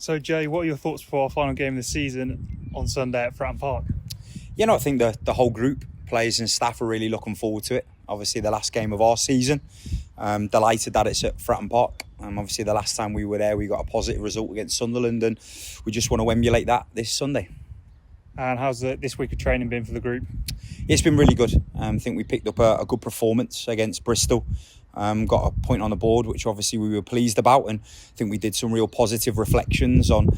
So, Jay, what are your thoughts before our final game of the season on Sunday at Fratton Park? I think the whole group, players and staff, are really looking forward to it. Obviously, the last game of our season. Delighted that it's at Fratton Park. Obviously, the last time we were there, we got a positive result against Sunderland, and we just want to emulate that this Sunday. And how's this week of training been for the group? It's been really good. I think we picked up a good performance against Bristol. Got a point on the board, which obviously we were pleased about, and I think we did some real positive reflections on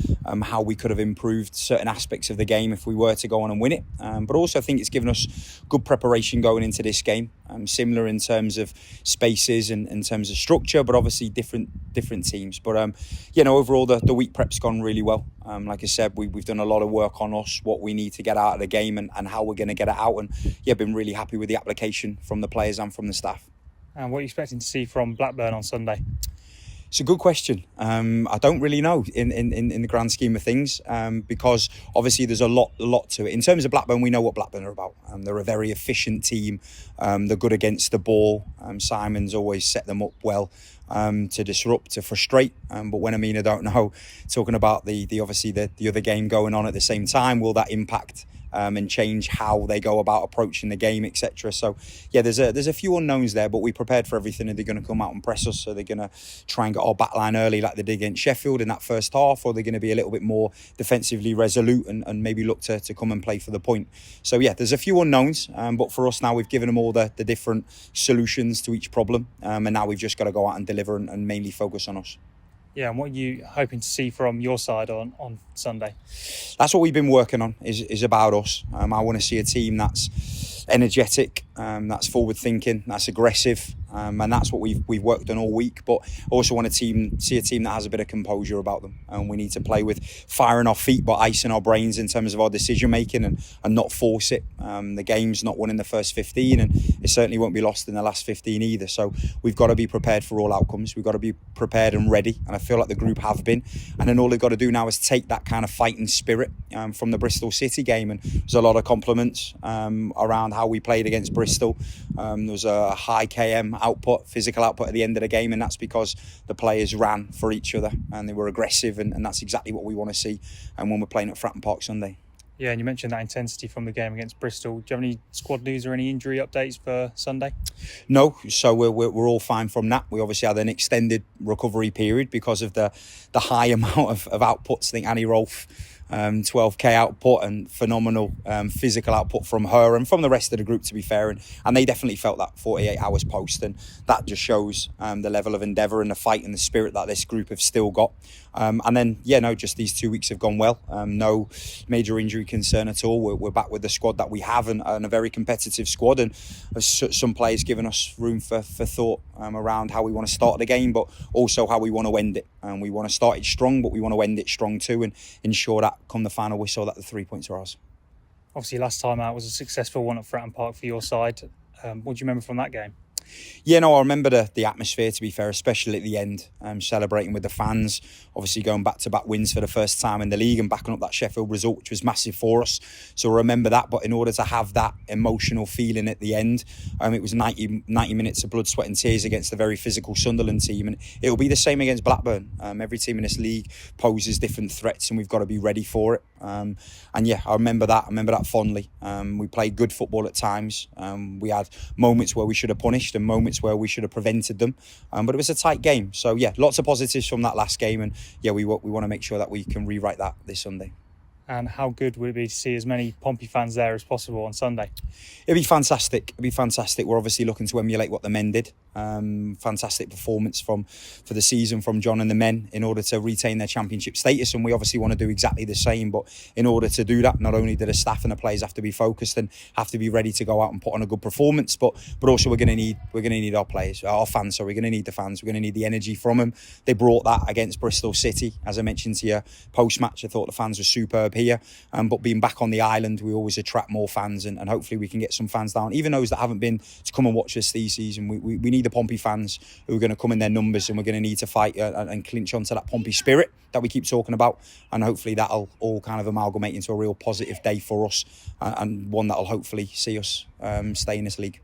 how we could have improved certain aspects of the game if we were to go on and win it. But also I think it's given us good preparation going into this game, similar in terms of spaces and in terms of structure, but obviously different teams. But overall the week prep's gone really well. Like I said, we've done a lot of work on us, what we need to get out of the game and how we're going to get it out, and been really happy with the application from the players and from the staff. And what are you expecting to see from Blackburn on Sunday? It's a good question. I don't really know in the grand scheme of things, because obviously there's a lot to it. In terms of Blackburn, we know what Blackburn are about. They're a very efficient team. They're good against the ball. Simon's always set them up well to disrupt, to frustrate. But when I don't know, talking about the other game going on at the same time, will that impact and change how they go about approaching the game, etc. So there's a few unknowns there, but we prepared for everything. Are they going to come out and press us? Are they going to try and get our back line early like they did against Sheffield in that first half? Or are they going to be a little bit more defensively resolute and maybe look to come and play for the point? So there's a few unknowns, but for us now, we've given them all the different solutions to each problem, and now we've just got to go out and deliver and mainly focus on us. Yeah, and what are you hoping to see from your side on Sunday? That's what we've been working on, is about us. I want to see a team that's energetic, that's forward thinking, that's aggressive, and that's what we've worked on all week. But I also want to see a team that has a bit of composure about them, and we need to play with fire in our feet but ice in our brains in terms of our decision making and not force it. The game's not won in the first 15, and it certainly won't be lost in the last 15 either. So we've got to be prepared for all outcomes. We've got to be prepared and ready, and I feel like the group have been. And then all they've got to do now is take that kind of fighting spirit from the Bristol City game, and there's a lot of compliments around how we played against Bristol. There was a high KM output, physical output at the end of the game, and that's because the players ran for each other and they were aggressive, and that's exactly what we want to see when we're playing at Fratton Park Sunday. Yeah, and you mentioned that intensity from the game against Bristol. Do you have any squad news or any injury updates for Sunday? No, so we're all fine from that. We obviously had an extended recovery period because of the high amount of outputs. I think Annie Rolfe, 12k output and phenomenal physical output from her and from the rest of the group, to be fair, and they definitely felt that 48 hours post, and that just shows the level of endeavour and the fight and the spirit that this group have still got. And then just these 2 weeks have gone well. No major injury concern at all. We're back with the squad that we have, and a very competitive squad, and some players giving us room for thought around how we want to start the game, but also how we want to end it. And we want to start it strong, but we want to end it strong too, and ensure that come the final whistle that the 3 points are ours. Obviously last time out was a successful one at Fratton Park for your side. What do you remember from that game? I remember the atmosphere, to be fair, especially at the end, celebrating with the fans, obviously going back-to-back wins for the first time in the league and backing up that Sheffield result, which was massive for us. So I remember that, but in order to have that emotional feeling at the end, it was 90 minutes of blood, sweat and tears against a very physical Sunderland team, and it'll be the same against Blackburn. Every team in this league poses different threats, and we've got to be ready for it. I remember that fondly. We played good football at times. We had moments where we should have punished and moments where we should have prevented them, but it was a tight game. So lots of positives from that last game, and we want to make sure that we can rewrite that this Sunday. And how good would it be to see as many Pompey fans there as possible on Sunday? It'd be fantastic. We're obviously looking to emulate what the men did. Fantastic performance for the season from John and the men in order to retain their championship status, and we obviously want to do exactly the same. But in order to do that, not only do the staff and the players have to be focused and have to be ready to go out and put on a good performance, but also we're going to need our players, our fans. So we're going to need the fans. We're going to need the energy from them. They brought that against Bristol City, as I mentioned to you post match. I thought the fans were superb here, but being back on the island, we always attract more fans, and hopefully we can get some fans down, even those that haven't been to come and watch us this season. We need the Pompey fans who are going to come in their numbers, and we're going to need to fight and clinch onto that Pompey spirit that we keep talking about, and hopefully that'll all kind of amalgamate into a real positive day for us, and one that'll hopefully see us stay in this league.